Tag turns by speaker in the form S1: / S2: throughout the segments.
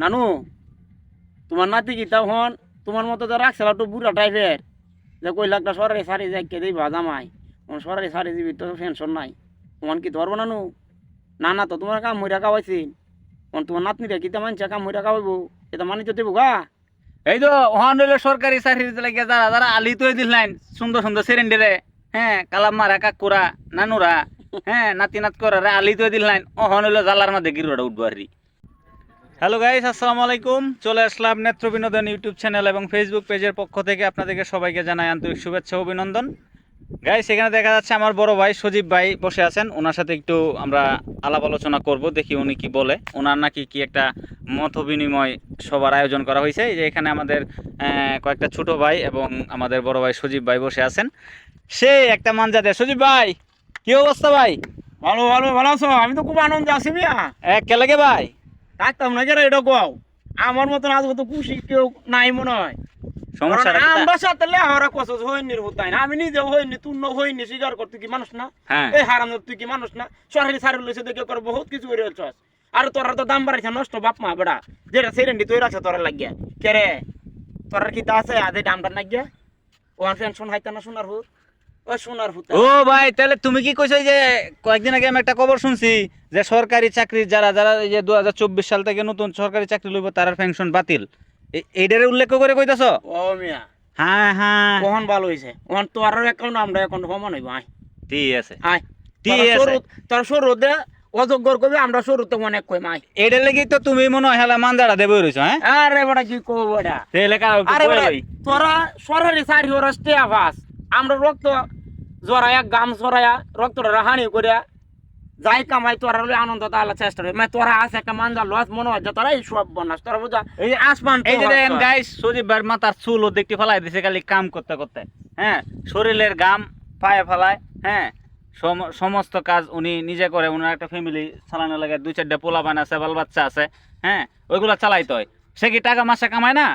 S1: নানু তোমার নাতি কি তখন তোমার মতো তো রাখছিল একটু বুড়া টাইপের যে কই লাখটা সরারি সারি যাই কে দিই ভাজা মাই সরারি সারি দিবি তো টেনশন নাই তোমার কি ধরবো নানু না না তো তোমার কাম মইরা খাওয়াইছি তোমার নাতনিটা কি মানছে কাম মইরা খাওয়াইবো এটা মানি তো দেবো গা।
S2: এই তো ওহান হইলো সরকারি চাকরি লাগে যারা যারা আলি তৈ দিলেন সুন্দর সুন্দর সেরেন্ডেরে, হ্যাঁ কালাম মারা কাকুরা নানুরা, হ্যাঁ নাতি নাত করারে আলি তৈ দিলেন ওহান হইলো জালার মধ্যে গিরোটা উঠবো আর। হ্যালো গাইস, আসসালামু আলাইকুম। চলে আসলাম নেত্র বিনোদন ইউটিউব চ্যানেল এবং ফেসবুক পেজের পক্ষ থেকে আপনাদেরকে সবাইকে জানাই আন্তরিক শুভেচ্ছা ও অভিনন্দন। গাইস, এখানে দেখা যাচ্ছে আমার বড় ভাই সজীব ভাই বসে আছেন, ওনার সাথে একটু আমরা আলাপ আলোচনা করব, দেখি উনি কি বলে। ওনার নাকি কি একটা মত বিনিময় সবার আয়োজন করা হয়েছে। এই যে এখানে আমাদের কয়েকটা ছোট ভাই এবং আমাদের বড় ভাই সজীব ভাই বসে আছেন। সে একটা মানজা দেয়। সজীব ভাই কি অবস্থা ভাই?
S1: ভালো ভালো ভালো আছো? আমি তো খুব আনন্দ আছি মিয়া।
S2: কে লাগে ভাই?
S1: থাকতাম না কেন এটা কও? আমার মতন আজকে তো খুশি কেউ নাই মনে হয়।
S2: সমস্যাটা
S1: আমরা সাথে লেহারা কষ্ট হইনি হতাই না, আমি নিজে হইনি তুই হইনি স্বীকার কর। তুই কি মানুষ না?
S2: হ্যাঁ
S1: এই হারাম তুই কি মানুষ না? সরকারি সারি লইছে দেখে করে বহুত কিছু করে চস। আর তোরা তো দাম বাড়াইছে নষ্ট বাপ মা বেড়া, যেটা সেরেন্ডি তৈরি আছে তোরা লাগিয়া কে রে? তোরার কি তা আছে আজ এই দামটা লাগিয়া ওয়ান পেনশন হাইতা না সোনার হুত ও সোনার হুত।
S2: ও ভাই, তাহলে তুমি কি কইছো যে কয়েকদিন আগে আমি একটা খবর শুনছি যে সরকারি চাকরি যারা যারা এই যে 2024 সাল থেকে নতুন সরকারি চাকরি লইব তার পেনশন বাতিল, এইটারে উল্লেখ করে কইতাছো?
S1: ও মিয়া
S2: হ্যাঁ হ্যাঁ
S1: কখন ভালো হইছে ওখান তোর অ্যাকাউন্ট আমরা অ্যাকাউন্ট সমান হইব। আয়
S2: ঠিক আছে
S1: আয়
S2: ঠিক আছে।
S1: তোর সরু দে অযোগ্য করবি, আমরা সরুতে অনেক কই মাই।
S2: এইটার লাগি তো তুমি মনে হয় হেলা মানজাড়া দেবে রইছো। হ্যাঁ
S1: আরে বড়া কি কও বড়া?
S2: তাহলে কারো একটু
S1: আরে
S2: কই
S1: বড়া
S2: লই।
S1: তোরা সরকারি চাকরি ওরা স্টেয়া পাস, আমরা রক্ত জরায়া গাম জরায়া রক্তটা রাহানি করিয়া যাই কামাই তোরা লই আনন্দ তাহলে চেষ্টা করি। মানে তোরা আছে একটা মানজা লস মনে হয় যে তোরা এই সব বনাস তোরা বুঝা এই আসমান।
S2: এই যে দেখেন গাইস, সজীব ভাইয়ের মাথার চুল ও দেখতে ফেলাই দিছে খালি কাম করতে করতে। হ্যাঁ শরীরের গাম পায়ে ফেলায়। হ্যাঁ সমস্ত কাজ উনি নিজে করে। উনার একটা ফ্যামিলি চালানো লাগে, 2-4টা পোলাপান আছে, বাল বাচ্চা আছে। হ্যাঁ ওইগুলা চালাইতে হয়। সে কি টাকা মাসে কামায় না?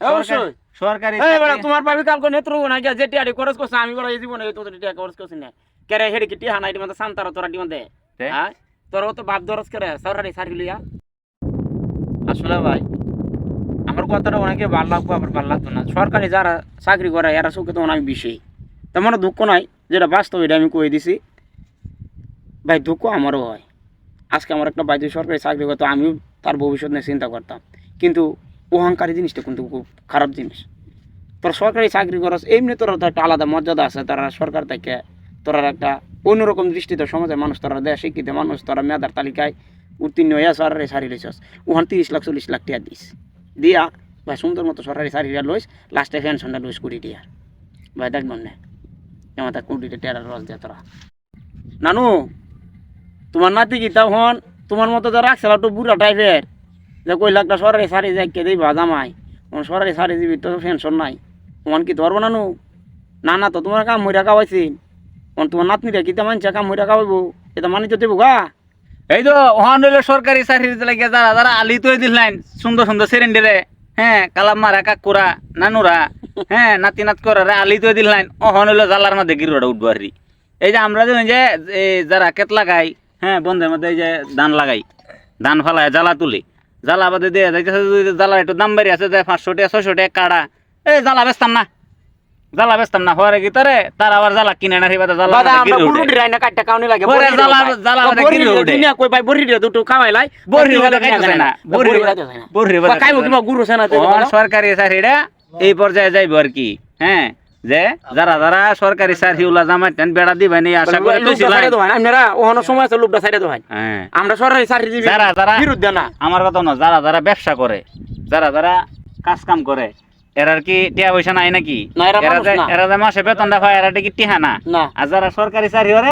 S1: অবশ্যই
S2: সরকারি
S1: এই বড়া তোমার ভাবি কালকে নেত্র না গিয়া যেটি আড়ি খরচ করছ আমি বড় এই জীবনে তোদের টিয়া খরচ করছ না কেরে হেডি কি টিয়া নাই মানে সান্তার তোরা দিন দে। হ্যাঁ তোর তো বাপ দরজ করে সরকারি সারি লিয়া। আসলে ভাই আমার কথাটা অনেকে ভালো লাগবো আবার ভালো লাগতো না। সরকারি যারা চাকরি করে এরা চোখে তখন আমি বেশি তেমন দুঃখ নাই, যেটা বাস্তব এটা আমি কয়ে দিছি ভাই। দুঃখ আমারও হয়। আজকে আমার একটা ভাই যদি সরকারি চাকরি করতো আমিও তার ভবিষ্যৎ নিয়ে চিন্তা করতাম, কিন্তু অহংকারী জিনিসটা কিন্তু খুব খারাপ জিনিস। তোরা সরকারি চাকরি করস এমনি তোরা তো একটা আলাদা মর্যাদা আছে, তারা সরকার থেকে তোরা একটা অন্যরকম দৃষ্টিতে সমাজের মানুষ, তোরা দেয় শিক্ষিত মানুষ, তোরা মেধার তালিকায় উত্তীর্ণ হইয়া সরকারি সারি লইছস। ওখান 30 লাখ 40 লাখ টাকা দিস দিয়া ভাই সুন্দর মতো সরকারি সারিটা লইস, লাস্টে পেনশনটা লইস 20 টাকা। ভাই দেখবেন না এমন তা 20 টাকার রস দেয় তোরা। নানু তোমার নাতি কি তখন তোমার মতো তো রাখছিল একটু বুড়া টাইপের যে কই লাখটা সরকারি সারি যাই কে দিই ভাজা মাই সরকারি সারি দিবি তো পেনশন নাই। তোমার কি ধরবো নানু? না না তো তোমার কাম মইরা খাওয়াইছি তোমার নাতনিটা কি মানছে কাম মইরা খাওয়াইবো এটা মানি তো দেবো গা।
S2: এই তো ওহান হইলো সরকারি চাকরি লাগে যারা যারা আলি তৈ দিলেন সুন্দর সুন্দর সেরেন্ডেরে, হ্যাঁ কালাম মারা কাকুরা নানুরা, হ্যাঁ নাতি নাত করারে আলি তৈ দিলেন ওহান হইলো জালার মধ্যে গিরোটা উঠবো আর। এই যে আমরা যে যারা কেত লাগাই, হ্যাঁ বন্ধের মধ্যে এই যে ধান লাগাই, ধান ফালায় জ্বালা তুলি, জ্বালা বাদে দিয়ে যাইতেছে জ্বালা একটু দাম বাড়ি আছে যে 500 টাকা 600 টাকা কাড়া। এই জ্বালা বেচতাম না, জ্বালা বেচতাম না হওয়ার ভিতরে তার আবার জ্বালা কিনে না জ্বালা জ্বালা সরকারি চাকরিটা এই পর্যায়ে যাইব আর কি। হ্যাঁ যে যারা যারা সরকারি চাকরি উলা জামাই বেড়া দিবেন এই আশা করে
S1: সময় আছে লোকটা সাইডে দোহাই। আমরা সরকারি চাকরি দিবি
S2: যারা যারা
S1: বিরুদ্ধে না,
S2: আমার কথা না, যারা যারা ব্যবসা করে, যারা যারা কাজ কাম করে এরার কি টিয়া পয়সা নাই নাকি? এরা যে মাসে বেতনটা পায় এরা কি টিহা না? আর যারা সরকারি চাকরি করে